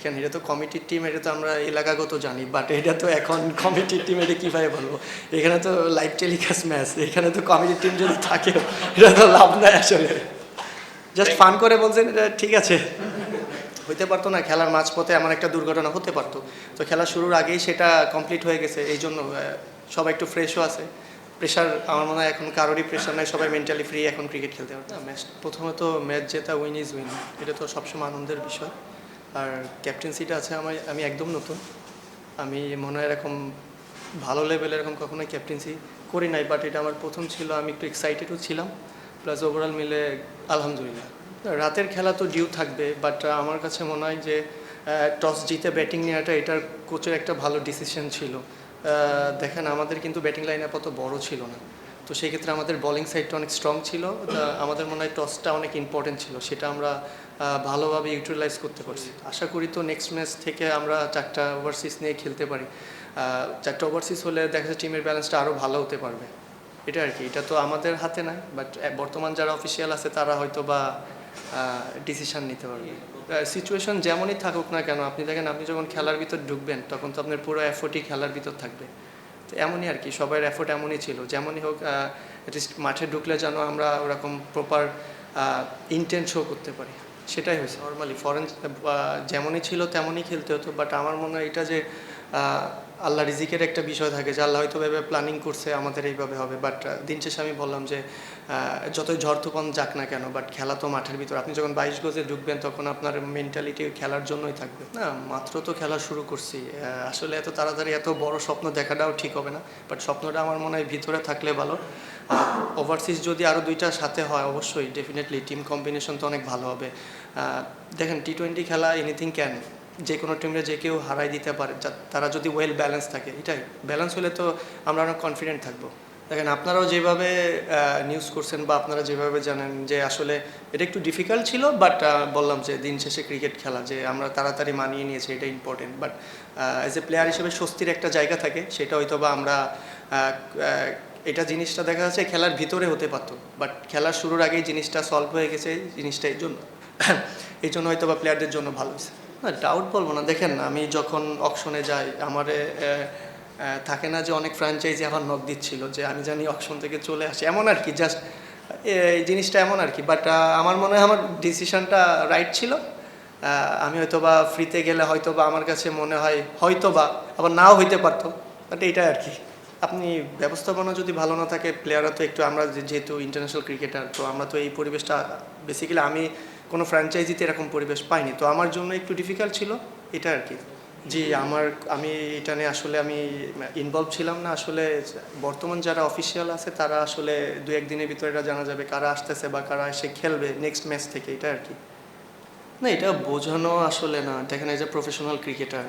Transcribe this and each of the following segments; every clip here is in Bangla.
দেখেন এটা তো কমিটির টিম, এটা তো আমরা এলাকাগত জানি, বাট এটা তো এখন কমিটির টিম, এটা কীভাবে বলবো? এখানে তো লাইভ টেলিকাস্ট ম্যাচ, এখানে তো কমিটির টিম যদি থাকে এটা তো লাভ নাই আসলে। জাস্ট ফান করে বলছেন, এটা ঠিক আছে, হইতে পারতো না। খেলার মাঝপথে এমন একটা দুর্ঘটনা হতে পারতো, তো খেলা শুরুর আগেই সেটা কমপ্লিট হয়ে গেছে, এই জন্য সবাই একটু ফ্রেশও আছে। প্রেশার আমার মনে হয় এখন কারোরই প্রেশার নাই, সবাই মেন্টালি ফ্রি এখন ক্রিকেট খেলতে পারে না। ম্যাচ প্রথমত ম্যাচ জেতা, উইন ইজ উইন, এটা তো সবসময় আনন্দের বিষয়। আর ক্যাপ্টেন্সিটা আছে আমি একদম নতুন, আমি মনে হয় এরকম ভালো লেভেলে এরকম কখনোই ক্যাপ্টেন্সি করি নাই, বাট এটা আমার প্রথম ছিল, আমি একটু এক্সাইটেডও ছিলাম, প্লাস ওভারঅল মিলে আলহামদুলিল্লাহ। রাতের খেলা তো ডিউ থাকবে, বাট আমার কাছে মনে হয় যে টস জিতে ব্যাটিং নেওয়াটা এটার কোচের একটা ভালো ডিসিশন ছিল। দেখেন আমাদের কিন্তু ব্যাটিং লাইন অত বড় ছিল না, তো সেই ক্ষেত্রে আমাদের বোলিং সাইডটা অনেক স্ট্রং ছিল, আমাদের মনে হয় টসটা অনেক ইম্পর্টেন্ট ছিল, সেটা আমরা ভালোভাবে ইউটিলাইজ করতে পারছি। আশা করি তো নেক্সট ম্যাচ থেকে আমরা 4টা ওভারসিজ নিয়ে খেলতে পারি। 4টা ওভারসিজ হলে দেখা যাচ্ছে টিমের ব্যালেন্সটা আরও ভালো হতে পারবে, এটা আর কি। এটা তো আমাদের হাতে নাই, বাট বর্তমান যারা অফিসিয়াল আছে তারা হয়তো বা ডিসিশান নিতে পারবে। সিচুয়েশন যেমনই থাকুক না কেন, আপনি দেখেন আপনি যখন খেলার ভিতর ঢুকবেন তখন তো আপনার পুরো এফোর্টই খেলার ভিতর থাকবে, তো এমনই আর কি, সবার এফোর্ট এমনই ছিল, যেমনই হোক অ্যাটলিস্ট মাঠে ঢুকলে যেন আমরা ওরকম প্রপার ইন্টেন্ট শো করতে পারি, সেটাই হয়েছে। নর্মালি ফরেন যেমনই ছিল তেমনই খেলতে হতো, বাট আমার মনে হয় এটা যে আল্লাহ রিজিকের একটা বিষয় থাকে, যে আল্লাহ হয়তো ভেবে প্ল্যানিং করছে আমাদের এইভাবে হবে, বাট দিন শেষে আমি বললাম যে যতই ঝড় তুফান যাক না কেন, বাট খেলা তো মাঠের ভিতর, আপনি যখন 22 গজে ঢুকবেন তখন আপনার মেন্টালিটি খেলার জন্যই থাকবে না। মাত্র তো খেলা শুরু করছি, আসলে এত তাড়াতাড়ি এত বড় স্বপ্ন দেখাটাও ঠিক হবে না, বাট স্বপ্নটা আমার মনে হয় ভিতরে থাকলে ভালো। ওভারসিজ যদি আরও 2টার সাথে হয় অবশ্যই ডেফিনেটলি টিম কম্বিনেশন তো অনেক ভালো হবে। দেখেন টি20 খেলা এনিথিং ক্যান, যে কোনো টিমে যে কেউ হারাই দিতে পারে, তারা যদি ওয়েল ব্যালেন্স থাকে, এটাই ব্যালেন্স হলে তো আমরা অনেক কনফিডেন্ট থাকবো। দেখেন আপনারাও যেভাবে নিউজ করছেন বা আপনারা যেভাবে জানেন যে আসলে এটা একটু ডিফিকাল্ট ছিল, বাট বললাম যে দিন শেষে ক্রিকেট খেলা, যে আমরা তাড়াতাড়ি মানিয়ে নিয়েছি এটা important, but as a player হিসেবে স্বস্তির একটা জায়গা থাকে, সেটা হয়তো বা আমরা এটা জিনিসটা দেখা যাচ্ছে খেলার ভিতরে হতে পারতো, বাট খেলার শুরুর আগেই জিনিসটা সলভ হয়ে গেছে, জিনিসটা এই জন্য হয়তো বা প্লেয়ারদের জন্য ভালো হয়েছে। না ডাউট বলবো না, দেখেন আমি যখন অকশনে যাই আমার থাকে না যে অনেক ফ্র্যাঞ্চাইজি আমার নক দিচ্ছিল যে আমি জানি অকশন থেকে চলে আসি, এমন আর কি, জাস্ট এই জিনিসটা এমন আর কি, বাট আমার মনে হয় আমার ডিসিশনটা রাইট ছিল। আমি হয়তো বা ফ্রিতে গেলে হয়তো বা আমার কাছে মনে হয় হয়তো বা আবার নাও হইতে পারতো, বাট এইটাই আর কি। আপনি ব্যবস্থাপনা যদি ভালো না থাকে, প্লেয়াররা তো একটু, আমরা যেহেতু ইন্টারন্যাশনাল ক্রিকেটার, তো আমরা তো এই পরিবেশটা বেসিক্যালি আমি কোনো ফ্র্যাঞ্চাইজিতে এরকম পরিবেশ পাইনি, তো আমার জন্য একটু ডিফিকাল্ট ছিল এটা আর কি। জি আমি এটা নিয়ে আসলে আমি ইনভলভ ছিলাম না আসলে। বর্তমান যারা অফিসিয়াল আছে তারা আসলে 2-1 দিনের ভিতরে এটা জানা যাবে কারা আসতেছে বা কারা এসে খেলবে নেক্সট ম্যাচ থেকে, এটা আর কি। না এটা বোঝানো আসলে না, দেখেন এজ এ প্রফেশনাল ক্রিকেটার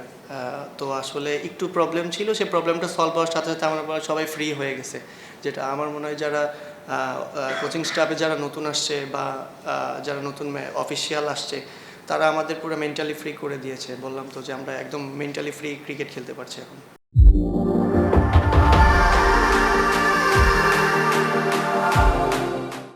তো আসলে একটু প্রবলেম ছিল, সেই প্রবলেমটা সলভ হওয়ার সাথে সাথে আমরা সবাই ফ্রি হয়ে গেছে, যেটা আমার মনে হয় যারা কোচিং স্টাফে যারা নতুন আসছে বা যারা নতুন অফিসিয়াল আসছে তারা আমাদের পুরো মেন্টালি ফ্রি করে দিয়েছে, বললাম তো যে আমরা একদম মেন্টালি ফ্রি ক্রিকেট খেলতে পারছি এখন।